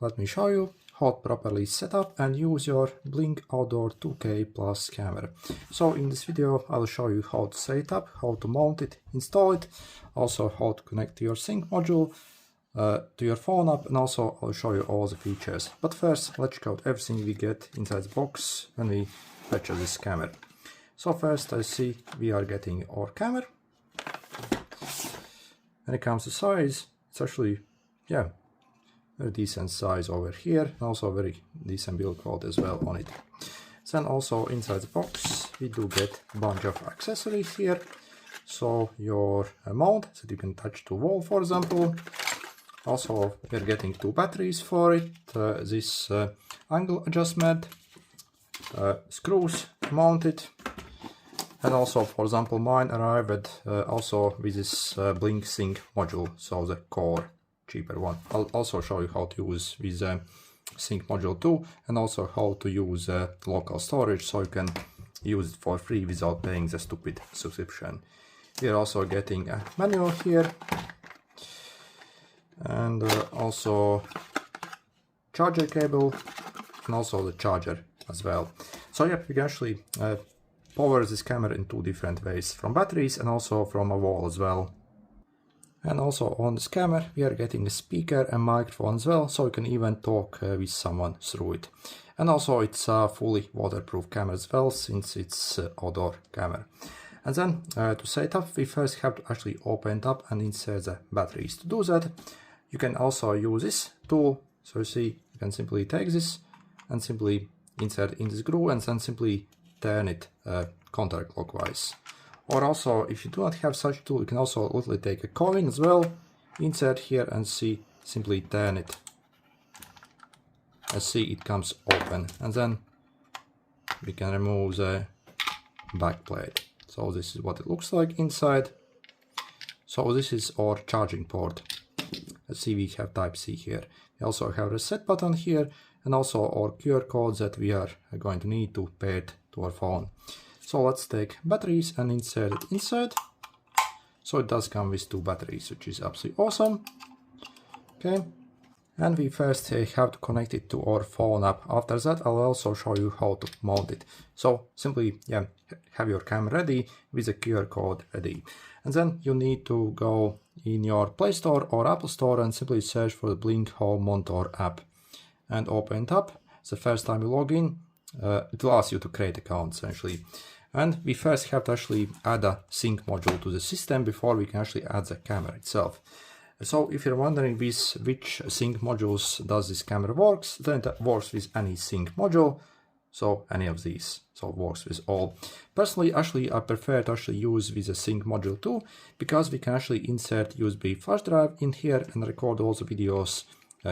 Let me show you how to properly set up and use your Blink Outdoor 2K Plus camera. So in this video I'll show you how to set it up, how to mount it, install it, also how to connect to your sync module, to your phone app, and also I'll show you all the features. But first let's check out everything we get inside the box when we purchase this camera. So first I see we are getting our camera. When it comes to size, it's actually, very decent size over here, and also very decent build quality as well on it. Then also inside the box we do get a bunch of accessories here. So your mount that you can attach to wall, for example. Also we're getting 2 batteries for it, this angle adjustment, screws mounted, and also, for example, mine arrived also with this Blink Sync module, so the core cheaper one. I'll also show you how to use with Sync module 2, and also how to use local storage so you can use it for free without paying the stupid subscription. We're also getting a manual here, and also charger cable, and also the charger as well. So yeah, you can actually power this camera in 2 different ways, from batteries and also from a wall as well. And also on this camera we are getting a speaker and microphone as well, so you can even talk with someone through it. And also it's a fully waterproof camera as well, since it's outdoor camera. And then to set it up, we first have to actually open it up and insert the batteries. To do that, you can also use this tool. So you see, you can simply take this and simply insert in this groove and then simply turn it counterclockwise. Or also, if you do not have such a tool, you can also literally take a coin as well, insert here, and see, simply turn it. And see, it comes open, and then we can remove the back plate. So this is what it looks like inside. So this is our charging port. Let's see, we have Type-C here. We also have a reset button here, and also our QR code that we are going to need to pair it to our phone. So let's take batteries and insert it inside. So it does come with 2 batteries, which is absolutely awesome. Okay, and we first have to connect it to our phone app. After that, I'll also show you how to mount it. So simply, have your camera ready with the QR code ready. And then you need to go in your Play Store or Apple Store and simply search for the Blink Home Monitor app and open it up. The first time you log in, it allows you to create account essentially. And we first have to actually add a sync module to the system before we can actually add the camera itself. So if you're wondering with which sync modules does this camera works, then it works with any sync module. So any of these, so it works with all. Personally, actually, I prefer to actually use with the sync module too, because we can actually insert USB flash drive in here and record all the videos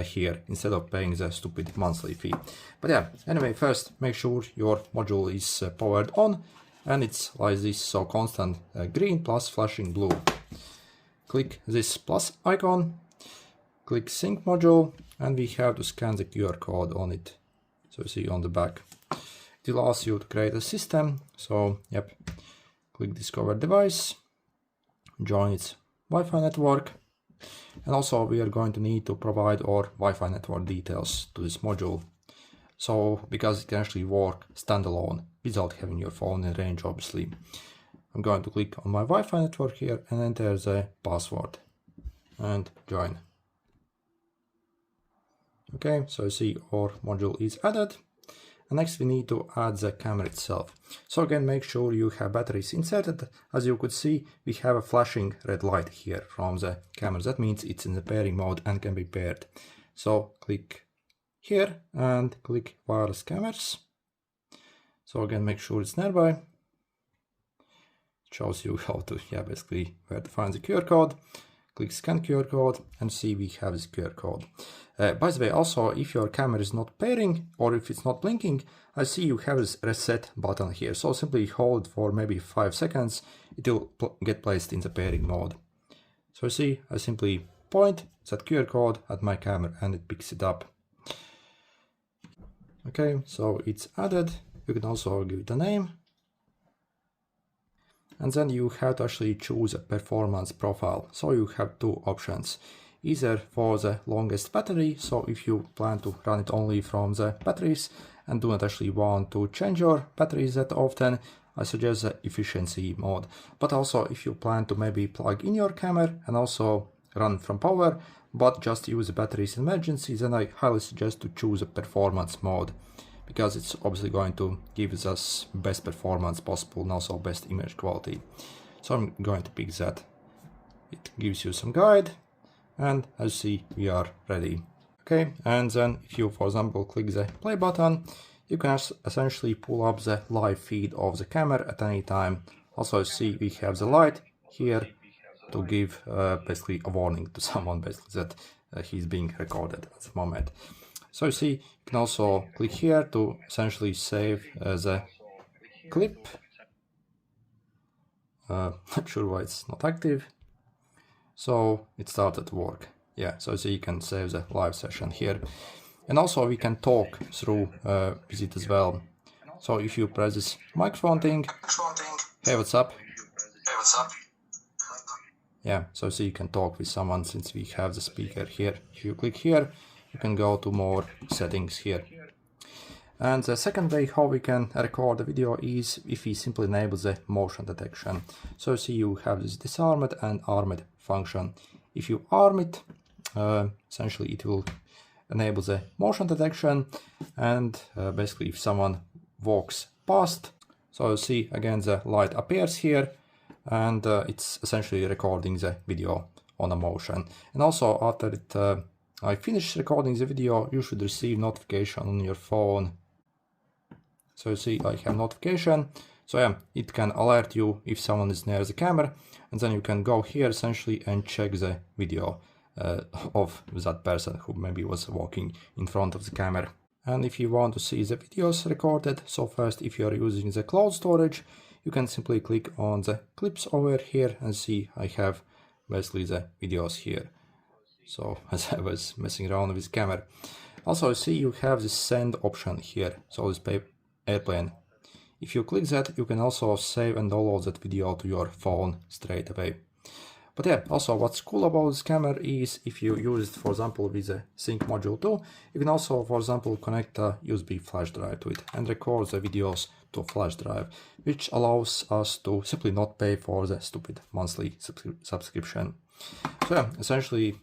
here instead of paying the stupid monthly fee. But yeah, anyway, first make sure your module is powered on, and it's like this, so constant green plus flashing blue. Click this plus icon, click sync module, and we have to scan the QR code on it. So you see on the back. It allows you to create a system. So click discover device, join its Wi-Fi network. And also we are going to need to provide our Wi-Fi network details to this module. So because it can actually work standalone without having your phone in range, obviously. I'm going to click on my Wi-Fi network here and enter the password and join. Okay, so you see our module is added. And next we need to add the camera itself. So again, make sure you have batteries inserted. As you could see, we have a flashing red light here from the camera. That means it's in the pairing mode and can be paired. So click here and click wireless cameras. So again, make sure it's nearby. It shows you how to, basically where to find the QR code. Click scan QR code and see we have this QR code. By the way, also, if your camera is not pairing or if it's not blinking, I see you have this reset button here. So simply hold for maybe 5 seconds, it will get placed in the pairing mode. So see, I simply point that QR code at my camera and it picks it up. Okay, so it's added. You can also give it a name. And then you have to actually choose a performance profile. So you have 2 options. either for the longest battery, so if you plan to run it only from the batteries and do not actually want to change your batteries that often, I suggest the efficiency mode. But also if you plan to maybe plug in your camera and also run from power, but just use the batteries in emergencies, then I highly suggest to choose a performance mode, because it's obviously going to give us best performance possible and also best image quality. So I'm going to pick that. It gives you some guide, and as you see, we are ready. Okay, and then if you, for example, click the play button, you can essentially pull up the live feed of the camera at any time. Also see we have the light here to give basically a warning to someone basically that he's being recorded at the moment. So you see, you can also click here to essentially save the clip. Not sure why it's not active. So it started to work. Yeah, so you can save the live session here. And also we can talk through with it as well. So if you press this microphone thing, hey, what's up? Hey, what's up? Yeah, so you can talk with someone since we have the speaker here. If you click here, you can go to more settings here. And the second way how we can record the video is if we simply enable the motion detection. So see, you have this disarmed and armed function. If you arm it, essentially it will enable the motion detection, and basically if someone walks past, so you see again the light appears here, and it's essentially recording the video on a motion. And also after I finish recording the video, you should receive notification on your phone. So you see I have notification, so yeah, it can alert you if someone is near the camera, and then you can go here essentially and check the video of that person who maybe was walking in front of the camera. And if you want to see the videos recorded, so first if you are using the cloud storage, you can simply click on the clips over here and see I have basically the videos here. So as I was messing around with the camera. Also see you have this send option here, so this airplane. If you click that, you can also save and download that video to your phone straight away. But yeah, also what's cool about this camera is if you use it, for example, with a sync module too, you can also, for example, connect a USB flash drive to it and record the videos to a flash drive, which allows us to simply not pay for the stupid monthly subscription. So yeah, essentially,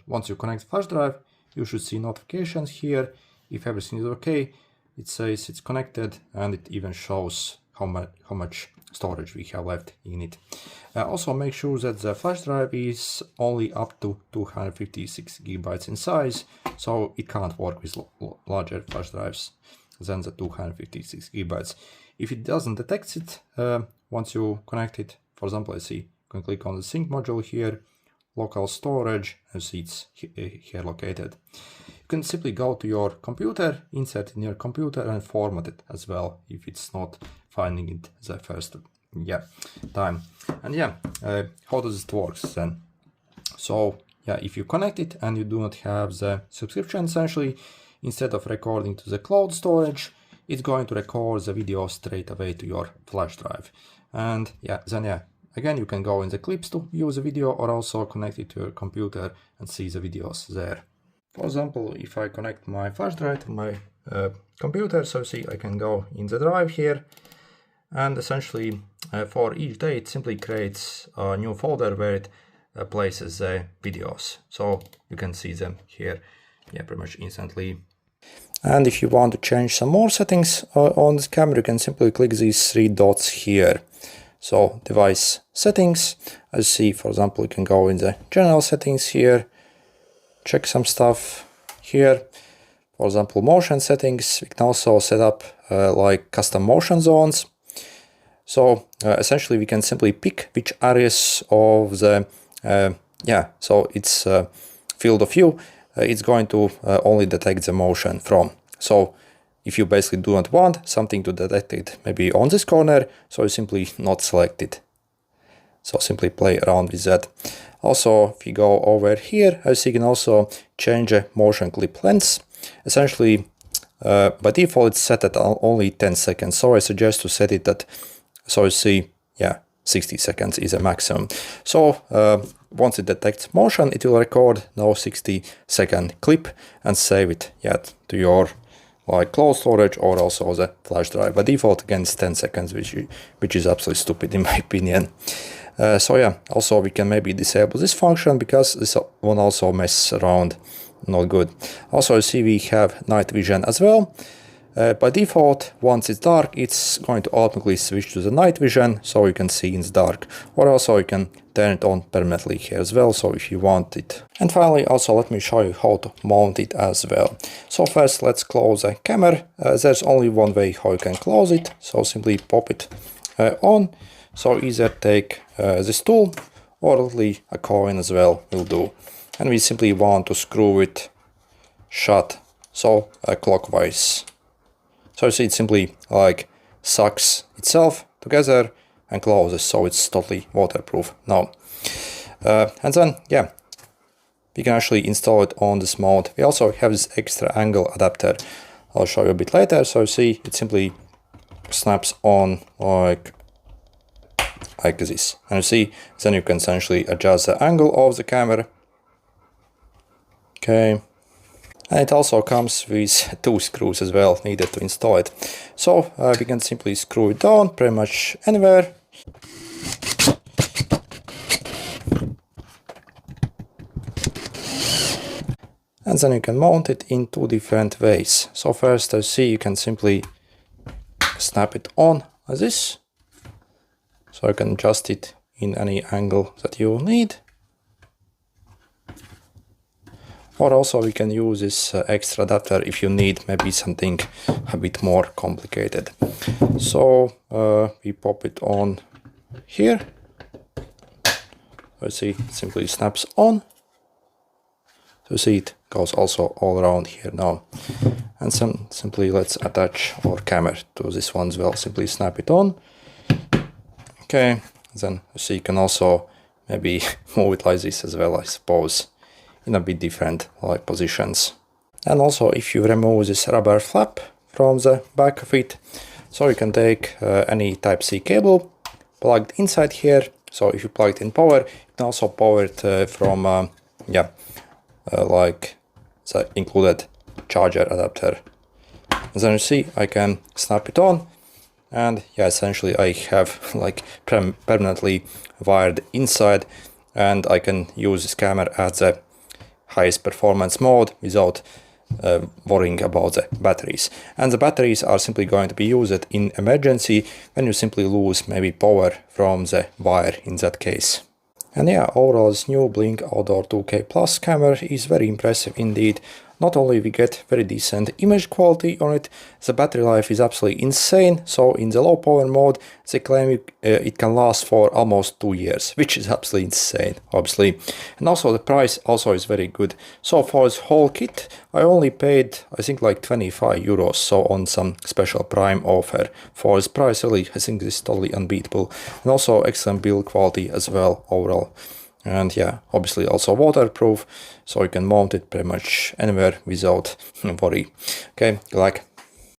once you connect the flash drive, you should see notifications here. If everything is okay, it says it's connected, and it even shows how much storage we have left in it. Also make sure that the flash drive is only up to 256 gigabytes in size, so it can't work with larger flash drives than the 256 gigabytes. If it doesn't detect it, once you connect it, for example, let's see, you can click on the sync module here, local storage, and see it's here located. You can simply go to your computer, insert it in your computer, and format it as well if it's not finding it the first time. And how does it work then? So if you connect it and you do not have the subscription, essentially instead of recording to the cloud storage, it's going to record the video straight away to your flash drive. And again, you can go in the clips to view the video, or also connect it to your computer and see the videos there. For example, if I connect my flash drive to my computer, so see I can go in the drive here, and essentially for each day it simply creates a new folder where it places the videos. So you can see them here, pretty much instantly. And if you want to change some more settings on this camera, you can simply click these three dots here. So device settings, as you see, for example, you can go in the general settings here, check some stuff here. For example, motion settings, we can also set up like custom motion zones. So essentially we can simply pick which areas of the, so it's field of view, it's going to only detect the motion from. So if you basically do not want something to detect it maybe on this corner, so you simply not select it. So simply play around with that. Also, if you go over here, as you can also change a motion clip length. Essentially, by default, it's set at only 10 seconds. So I suggest to set it at, so you see, 60 seconds is a maximum. So once it detects motion, it will record now 60-second clip and save it to your like cloud storage or also the flash drive. By default, again, it's 10 seconds, which is absolutely stupid in my opinion. So yeah, also we can maybe disable this function because this one also messes around, not good. Also, you see we have night vision as well. By default, once it's dark, it's going to automatically switch to the night vision, so you can see in the dark. Or also you can turn it on permanently here as well, so if you want it. And finally, also let me show you how to mount it as well. So first, let's close the camera. There's only one way how you can close it, so simply pop it on. So either take this tool or a coin as well will do. And we simply want to screw it shut, so clockwise. So you see it simply like sucks itself together and closes, so it's totally waterproof now. And then, yeah, we can actually install it on this mount. We also have this extra angle adapter. I'll show you a bit later. So you see it simply snaps on like this. And you see, then you can essentially adjust the angle of the camera. Okay. And it also comes with 2 screws as well needed to install it. So we can simply screw it down pretty much anywhere. And then you can mount it in 2 different ways. So first, as you see, you can simply snap it on as this. So you can adjust it in any angle that you need. Or also we can use this extra adapter if you need maybe something a bit more complicated. So we pop it on here. You see, it simply snaps on. So you see it goes also all around here now. And simply let's attach our camera to this one as well. Simply snap it on. Okay, then you see you can also maybe move it like this as well, I suppose, in a bit different like positions. And also if you remove this rubber flap from the back of it, so you can take any Type-C cable, plug it inside here. So if you plug it in power, you can also power it from like the included charger adapter. And then you see I can snap it on, and yeah, essentially I have like permanently wired inside, and I can use this camera at the highest performance mode without worrying about the batteries. And the batteries are simply going to be used in emergency when you simply lose maybe power from the wire in that case. And yeah, overall this new Blink Outdoor 2K Plus camera is very impressive indeed. Not only we get very decent image quality on it, the battery life is absolutely insane. So in the low power mode, they claim it can last for almost 2 years, which is absolutely insane, obviously. And also the price also is very good. So for this whole kit, I only paid, I think, like 25 euros. So on some special Prime offer. For this price, really, I think this is totally unbeatable. And also excellent build quality as well overall. And yeah, obviously also waterproof, so you can mount it pretty much anywhere without worry. Okay, good luck.